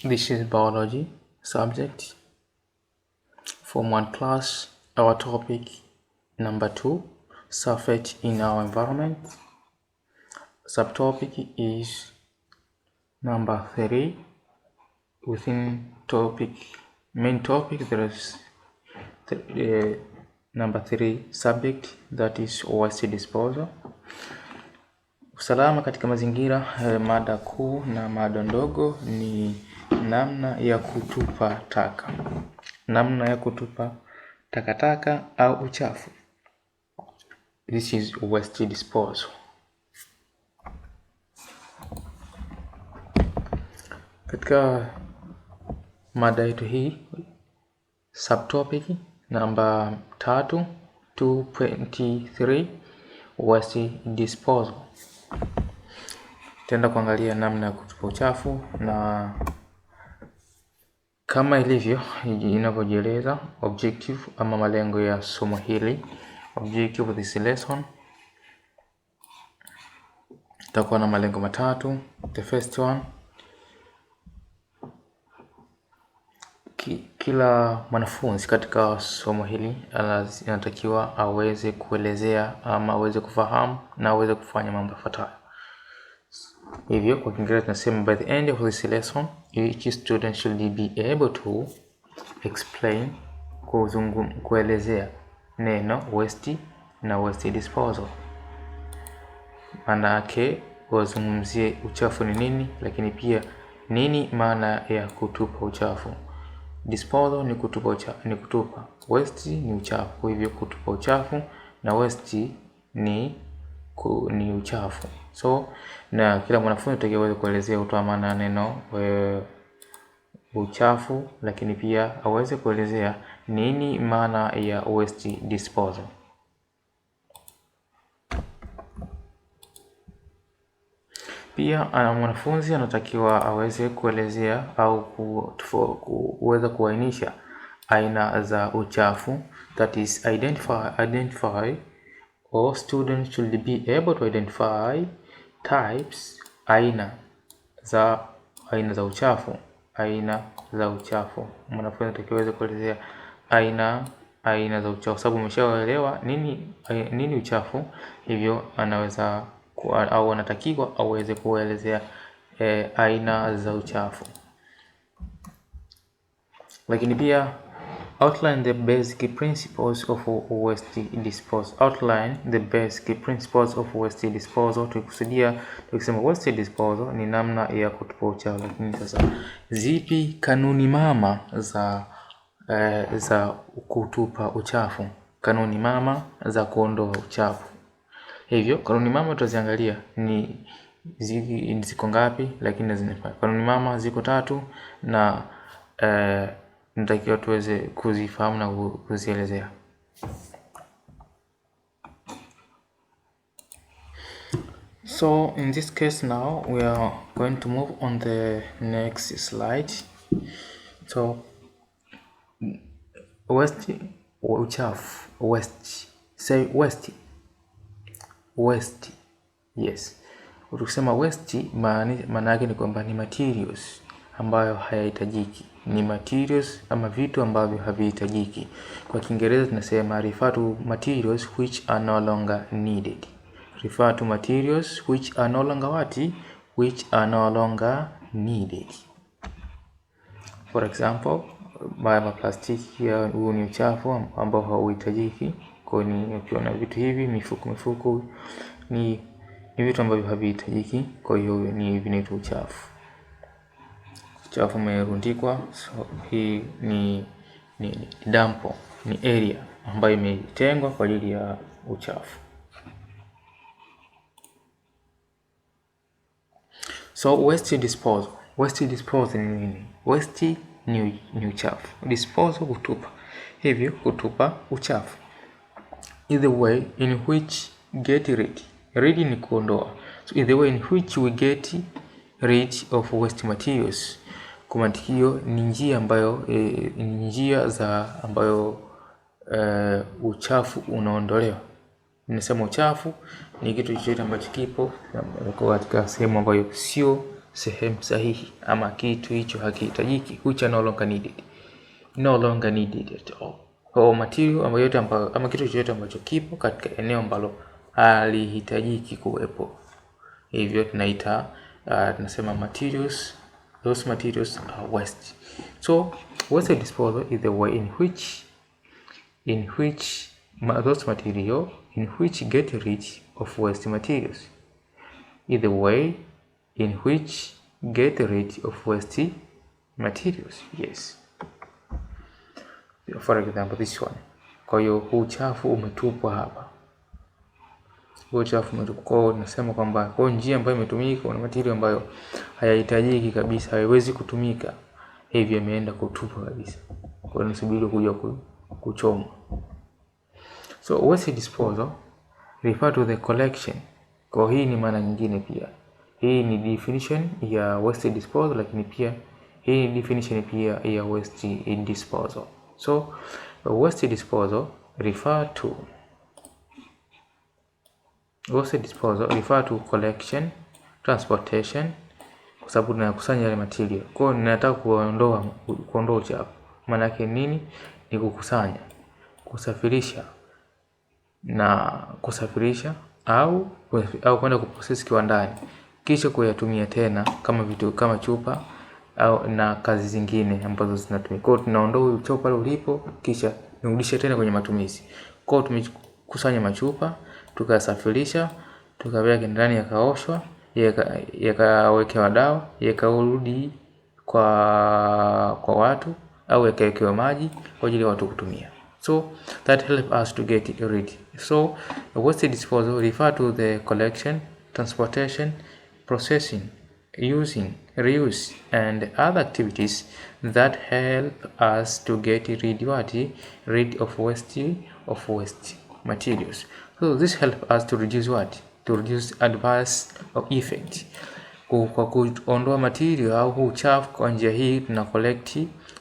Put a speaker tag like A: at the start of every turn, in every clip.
A: This is biology subject, Form 1 class. Our topic number 2, surfeit in our environment. Subtopic is number 3. Within main topic there is number 3 subject, that is waste disposal. Usalama katika mazingira. Mada kuu na mada ndogo ni namna ya kutupa taka, namna ya kutupa takataka au uchafu. This is waste disposal. Katika mada yetu hii, subtopic namba 3 2.3 waste disposal. Tenda kuangalia namna ya kutupa uchafu, na kama ilivyo inavyojieleza objective ama malengo ya somo hili. Objective of this lesson, tutakuwa na malengo matatu. The first one, kila mwanafunzi katika somo hili anatakiwa aweze kuelezea ama aweze kufahamu na aweze kufanya mambo yafuatayo. Hivyo kwa Kiingereza tunasema by the end of this lesson each student should be able to explain, kuelezea neno waste na waste disposal. Maana yake wazungumzie uchafu ni nini, lakini pia nini maana ya kutupa uchafu. Disposal ni kutupa uchafu, ni kutupa. Waste ni uchafu, hivyo kutupa uchafu na waste ni uchafu. So na kila mwanafunzi atakiwa kuelezea utoa maana neno uchafu, lakini pia aweze kuelezea nini maana ya waste disposal. Pia mwanafunzi anatakiwa aweze kuelezea au kuweza kuainisha aina za uchafu, that is identify or students should be able to identify types, aina za uchafu. Mwanafunzi anatakiwa aweze kuelezea aina za uchafu, sababu umeshaelewa nini uchafu, hivyo anaweza au anatakiwa aweze kuelezea aina za uchafu. Lakini pia outline the basic principles of waste disposal. Outline the basic principles of waste disposal. Tukisema waste disposal ni namna ya kutupa uchafu, lakini sasa zipi kanuni mama za kutupa uchafu, kanuni mama za kuondoa uchafu. Hivyo kanuni mama tutaziangalia ni ziko ngapi, lakini zinafaa. Kanuni mama ziko 3 na nitakiwa tuweze kuzifahamu na kuzielezea. So in this case now we are going to move on the next slide. So waste, uchafu, waste. Say waste. Waste. Yes. Ukisema waste maana yake ni kwamba ni materials ambayo hayahitajiki. Ni materials ama vitu ambavyo havihitajiki. Kwa Kiingereza tunasema refer to materials which are no longer needed. Refer to materials which are no longer what? Which are no longer needed. For example, plastiki huu ni uchafu ambao hauhitajiki. Kwa ni ukiona vitu hivi, mifuko ni vitu ambavyo havihitajiki, kwa hiyo ni vinaitwa uchafu. Uchafu umerundikwa, so hii ni dampo, ni area ambayo imetengwa kwa ajili ya uchafu. So waste disposal. Waste disposal ni nini? Waste ni uchafu. Disposal kutupa. Hivyo kutupa uchafu is the way in which get rid ni kuondoa. So is the way in which we get rid of waste materials. Kwa matikio ni njia ambayo ambayo uchafu unaondolewa. Ninasema uchafu ni kitu chochote ambacho kipo katika sehemu ambayo sehemu sahihi, ama kitu hicho hakihitajiki, which are no longer needed. No longer needed at all. Kwa material ambayo yote ama kitu chochote ambacho kipo katika eneo ambalo halihitajiki kuwepo. Hivyo tunaita tunasema materials, those materials are waste. So waste disposal is the way in which those material in which get rid of waste materials. Is the way in which get rid of waste materials. Yes. For example, this one. Kwa hiyo uchafu umetupwa hapa. Uchafu umetupwa. Kwa hiyo nasema kwamba kwa njia ambayo imetumika na material ambayo hayahitajiki kabisa, haiwezi kutumika, hivyo imeenda kutupwa kabisa. Kwa hiyo nasubiri kuja kuchomwa. So waste disposal refer to the collection. Kwa hii ni maana nyingine pia. Hii ni definition ya waste disposal, lakini pia hii ni definition pia ya waste disposal. So waste disposal refer to collection, transportation, kwa sababu tunakusanya yale material. Kwa hiyo ninataka kuondoa uchafu. Maana yake nini? Ni kukusanya, kusafirisha au kwenda kuprocess kiwandani, kisha kuyatumia tena kama vitu kama chupa au na kazi zingine ambazo zinatumika. Kwa hiyo tunaondoa uchafu pale ulipo, kisha nirudisha tena kwenye matumizi. Kwa hiyo tumekusanya machupa, tukasafirisha, tukaweka ndani, yakaoshwa, yakawekewa dawa, yakarudi kwa watu au yakawekewa maji kwa ajili ya watu kutumia. So that help us to get rid. So waste disposal refer to the collection, transportation, processing, using, reuse, and other activities that help us to get rid of waste materials. So this help us to reduce what? To reduce adverse effect. Kwa kuondoa material au uchafu kwa njia hii,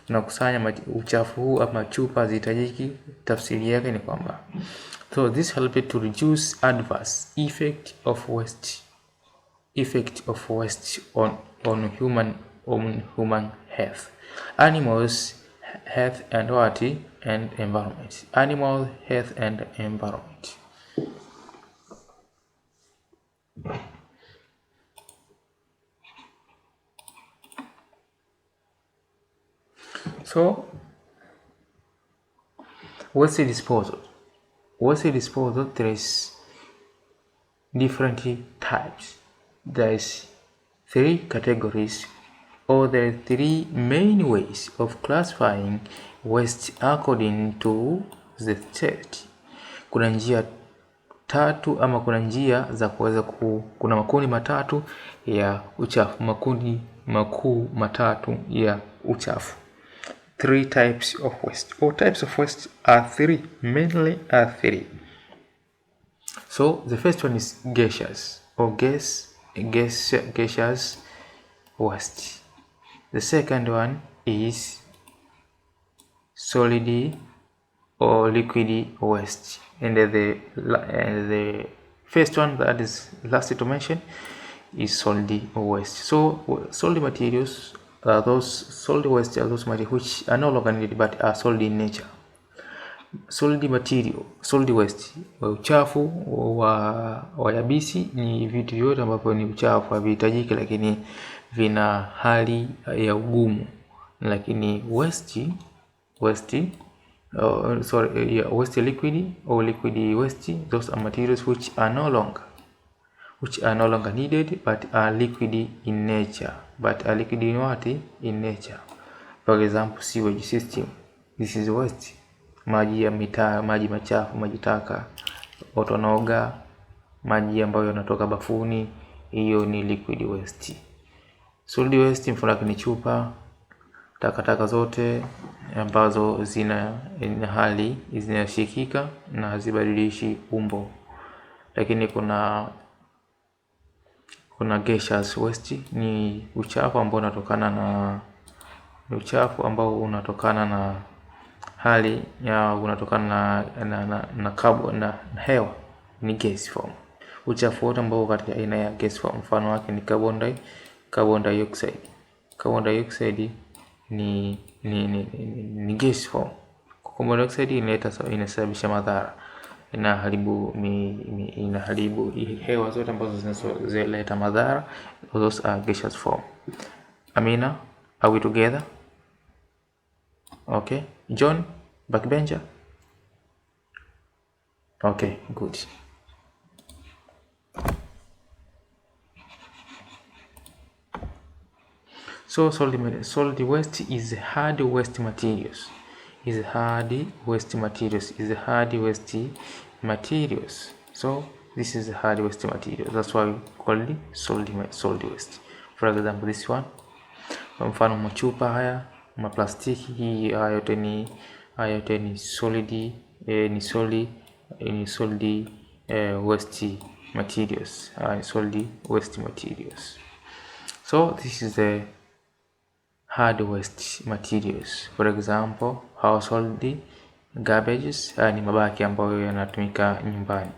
A: tunakusanya uchafu huu ama chupa zihitajiki. Tafsiri yake ni kwamba, so this help to reduce adverse effect of waste on human health, animals health and environment. Animal health and environment. So waste disposal, there is different types. There is 3 categories, or there are 3 main ways of classifying waste according to the state. Kuna njia 3 ama kuna njia za kuweza kuna makundi matatu ya uchafu, makundi makuu matatu ya uchafu. 3 types of waste. All types of waste are 3, mainly are 3. So the first one is gaseous or gaseous waste. The second one is solid or liquid waste, and the first one, that is last to mention, is solid waste. So solid materials are those solid waste are those materials which are no longer needed but are solid in nature. Solid material, solid waste, uchafu wa yabisi ni vitu vyote ambavyo ni uchafu, havihitajiki lakini vina hali ya ugumu. Lakini waste liquid or liquid waste, those are materials which are no longer needed but are liquid in nature. But are liquid in what? In nature. For example, sewage system, this is waste. Maji ya mitaa, maji machafu, maji taka, watu wanaoga, maji ambayo yanatoka bafuni, hiyo ni liquid waste. Solid waste mfano ni chupa, takataka zote ambazo zina hali zinashikika na hazibadilishi umbo. Lakini kuna gaseous waste, ni uchafu ambao unatokana na hali ya unatokana na carbon na hewa, ni gas form. Uchafu wote ambao katika aina ya gas form, mfano wake ni carbon dioxide. Carbon dioxide ni gas form. Carbon dioxide inasababisha madhara, inaharibu hewa zote ambazo zinazoleta madhara. Those are gaseous form. Amina, are we together? Okay. John, backbencher? Okay, good. So solid waste is hard waste materials. So this is hard waste materials. That's why we call it solid waste. For example, this one. Kwa mfano machupa haya, maplastiki hii, haya yote ni solid waste materials. Solid waste materials. So this is the hard waste materials. For example, household garbages, ni mabaki ambayo yanatumika nyumbani.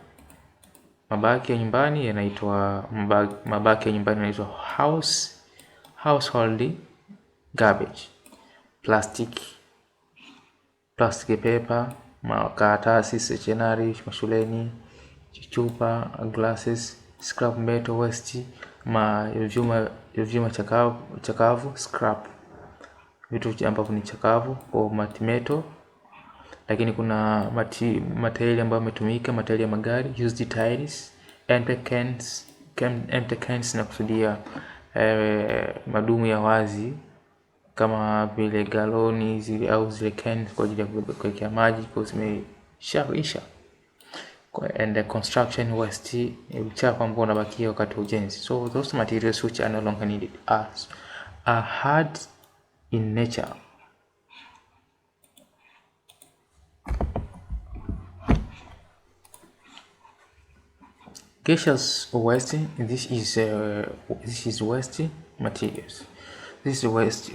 A: Mabaki ya nyumbani yanaitwa household garbage. Plastic paper, makaratasi stationery mashuleni, chupa, glasses. Scrap metal waste, vyuma chakavu, scrap, vitu ambavyo ni chakavu au metal. Lakini kuna material ambayo yametumika, material ya magari, used tires, empty cans na kusudia madumu ya wazi kama vile galoni zile au zile cans kwa ajili ya kuwekea maji kwa zimeshaisha. And the construction waste, uchafu ambao unabakia wakati wa ujenzi. So those materials which are no longer needed are hard in nature. Gaseous waste, this is waste materials. This is waste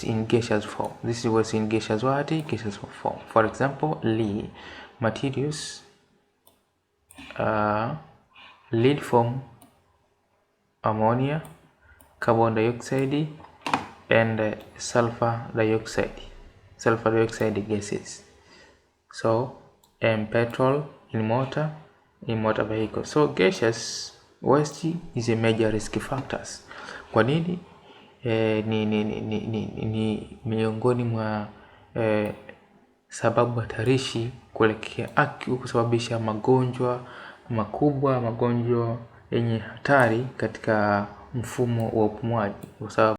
A: in gaseous form. This is waste in gaseous form. For example, materials, lead from ammonia, carbon dioxide, and sulfur dioxide gases. So, and petrol in motor vehicle. So gaseous waste is a major risk factors. Kwa nini? Ni miongoni mwa sababu hatarishi kuelekea kusababisha magonjwa makubwa, magonjwa yenye hatari katika mfumo wa upumuaji.